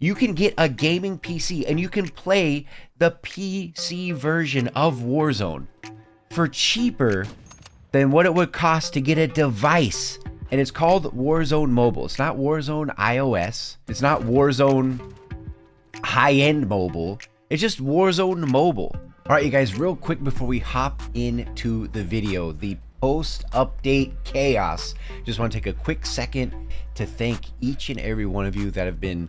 You can get a gaming PC and you can play the PC version of Warzone for cheaper than what it would cost to get a device. And it's called Warzone Mobile. It's not Warzone iOS. It's not Warzone high-end mobile. It's just Warzone Mobile. All right, you guys, real quick before we hop into the video, the post-update chaos. Just want to take a quick second to thank each and every one of you that have been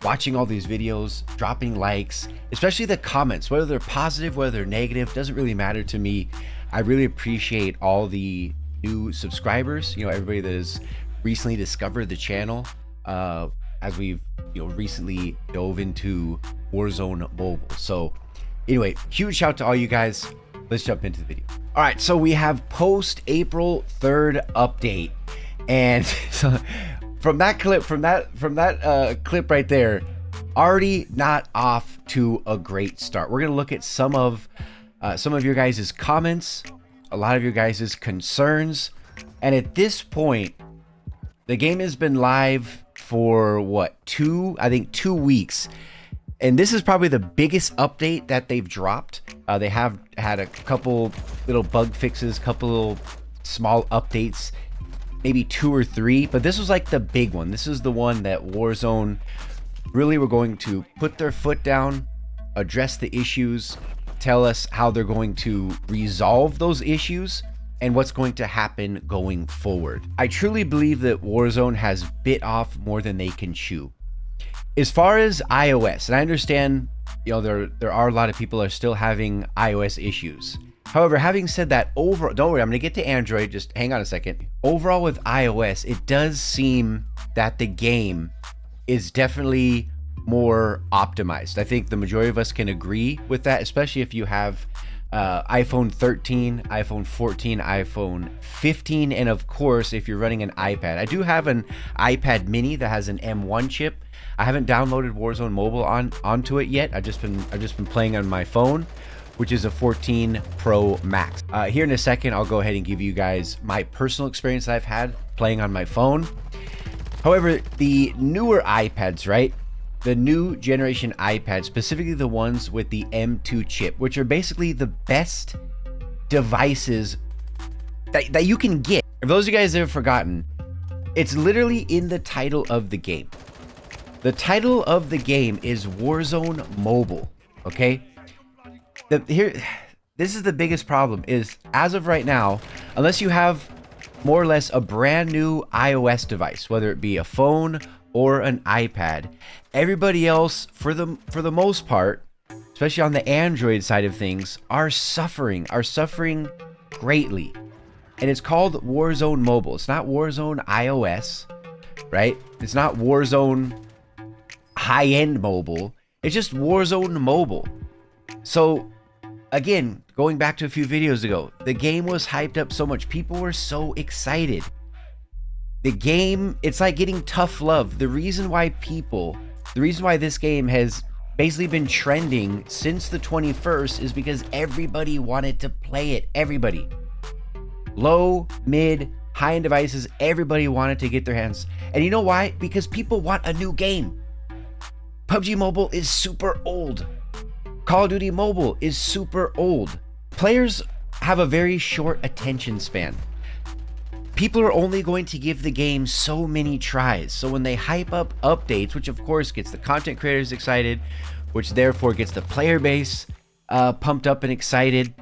watching all these videos, dropping likes, especially the comments, whether they're positive, whether they're negative, doesn't really matter to me. I really appreciate all the new subscribers, everybody that has recently discovered the channel, as we've recently dove into Warzone Mobile. So anyway, huge shout out to all you guys. Let's jump into the video. All right, so we have post April 3rd update, and so from that clip right there, already not off to a great start. We're gonna look at some of your guys' comments, a lot of your guys' concerns, and at this point, the game has been live for what, 2 weeks, and this is probably the biggest update that they've dropped. They have had a couple little bug fixes, couple little small updates, maybe 2 or 3, but this was like the big one. This is the one that Warzone really were going to put their foot down, address the issues, tell us how they're going to resolve those issues and what's going to happen going forward. I truly believe that Warzone has bit off more than they can chew. As far as iOS, and I understand, there are a lot of people are still having iOS issues. However, having said that, don't worry, I'm gonna get to Android, just hang on a second. Overall with iOS, it does seem that the game is definitely more optimized. I think the majority of us can agree with that, especially if you have iPhone 13, iPhone 14, iPhone 15, and of course, if you're running an iPad. I do have an iPad mini that has an M1 chip. I haven't downloaded Warzone Mobile onto it yet. I've just been playing on my phone, which is a 14 Pro Max. Here in a second, I'll go ahead and give you guys my personal experience that I've had playing on my phone. However, the newer iPads, right? The new generation iPads, specifically the ones with the M2 chip, which are basically the best devices that you can get. For those of you guys that have forgotten, it's literally in the title of the game. The title of the game is Warzone Mobile, okay? This is the biggest problem, is as of right now, unless you have more or less a brand new iOS device, whether it be a phone or an iPad, everybody else, for the most part, especially on the Android side of things, are suffering greatly. And it's called Warzone Mobile. It's not Warzone iOS, right? It's not Warzone high-end mobile. It's just Warzone Mobile. So again, going back to a few videos ago, the game was hyped up so much. People were so excited. The game, it's like getting tough love. The reason why this game has basically been trending since the 21st is because everybody wanted to play it. Everybody. Low, mid, high-end devices, everybody wanted to get their hands. And you know why? Because people want a new game. PUBG Mobile is super old. Call of Duty Mobile is super old. Players have a very short attention span. People are only going to give the game so many tries. So when they hype up updates, which of course gets the content creators excited, which therefore gets the player base pumped up and excited.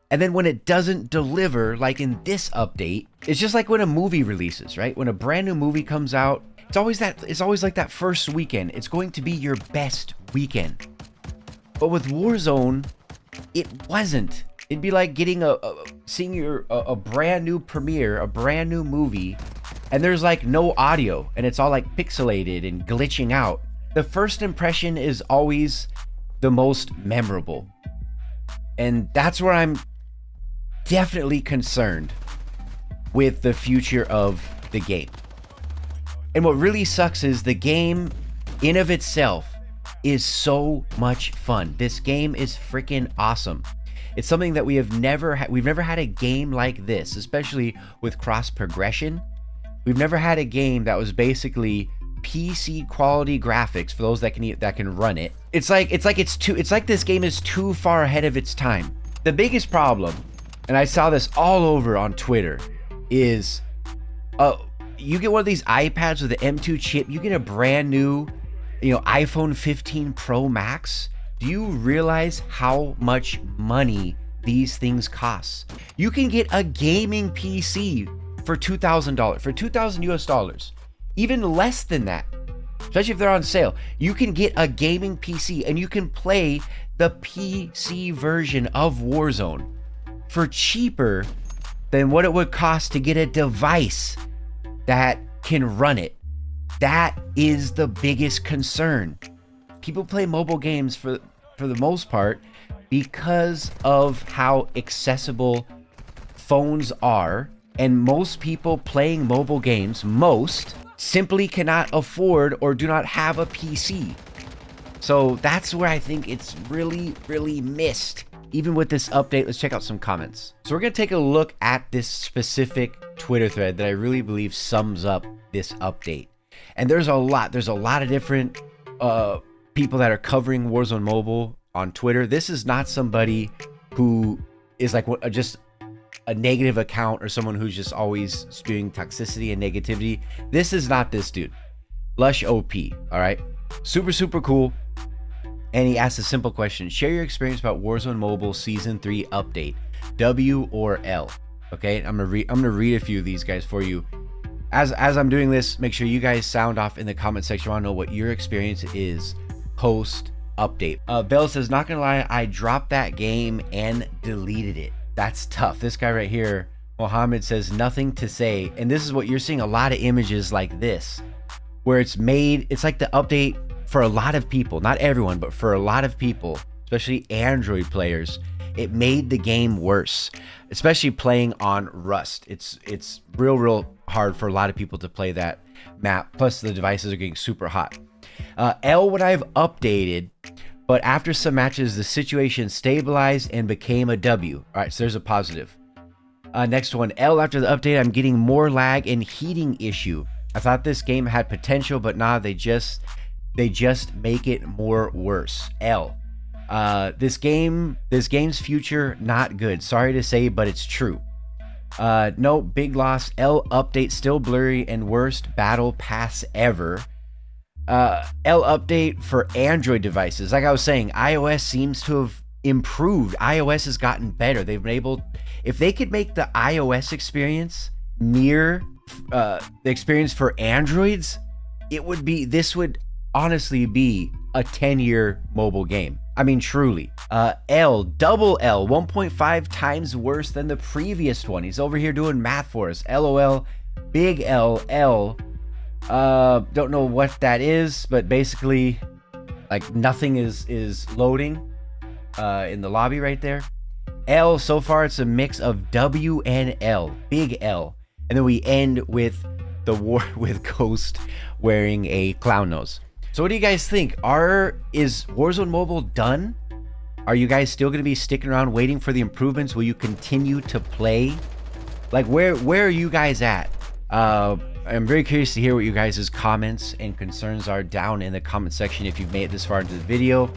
And then when it doesn't deliver, like in this update, it's just like when a movie releases, right? When a brand new movie comes out, it's always like that first weekend. It's going to be your best weekend. But with Warzone, it wasn't. It'd be like getting seeing a brand new premiere, a brand new movie, and there's like no audio, and it's all like pixelated and glitching out. The first impression is always the most memorable. And that's where I'm definitely concerned with the future of the game. And what really sucks is the game in of itself is so much fun. This game is freaking awesome. It's something that we've never had a game like this, especially with cross progression. We've never had a game that was basically PC quality graphics for those that can run it. It's like this game is too far ahead of its time. The biggest problem, and I saw this all over on Twitter, is you get one of these iPads with the M2 chip, you get a brand new, iPhone 15 Pro Max. Do you realize how much money these things cost? You can get a gaming PC for $2,000, for 2,000 US dollars, even less than that, especially if they're on sale. You can get a gaming PC and you can play the PC version of Warzone for cheaper than what it would cost to get a device that can run it. That is the biggest concern. People play mobile games for the most part because of how accessible phones are, and most people playing mobile games, simply cannot afford or do not have a PC. So that's where I think it's really, really missed. Even with this update, let's check out some comments. So we're gonna take a look at this specific Twitter thread that I really believe sums up this update. And there's a lot of different people that are covering Warzone Mobile on Twitter. This is not somebody who is like just a negative account or someone who's just always spewing toxicity and negativity. This is not this dude. Lush OP, all right? Super cool. And he asked a simple question. Share your experience about Warzone Mobile Season 3 update. W or L? Okay, I'm gonna read a few of these guys for you. As I'm doing this, make sure you guys sound off in the comment section. I want to know what your experience is post update. Bell says, not gonna lie, I dropped that game and deleted it. That's tough. This guy right here, Mohammed, says nothing to say. And this is what you're seeing, a lot of images like this, where it's like the update for a lot of people, not everyone, but for a lot of people, especially Android players, it made the game worse, especially playing on Rust. It's real hard for a lot of people to play that map. Plus the devices are getting super hot. L, when I've updated, but after some matches, the situation stabilized and became a W. All right, so there's a positive. Next one, L, after the update, I'm getting more lag and heating issue. I thought this game had potential, but nah, they just make it more worse. L, this game's future not good. Sorry to say, but it's true. No, big loss. L, update still blurry and worst battle pass ever. L, update for Android devices. Like I was saying, iOS seems to have improved. iOS has gotten better. They've been able, if they could make the iOS experience mirror the experience for Androids, this would honestly be a 10-year mobile game. I mean, truly. L, double L, 1.5 times worse than the previous one. He's over here doing math for us. LOL, big L, L. Don't know what that is, but basically, like, nothing is loading in the lobby right there. L, so far it's a mix of W and L, big L. And then we end with the war with Ghost wearing a clown nose. So what do you guys think? Is Warzone Mobile done? Are you guys still going to be sticking around waiting for the improvements? Will you continue to play? Like, where are you guys at? I'm very curious to hear what you guys' comments and concerns are down in the comment section if you've made it this far into the video.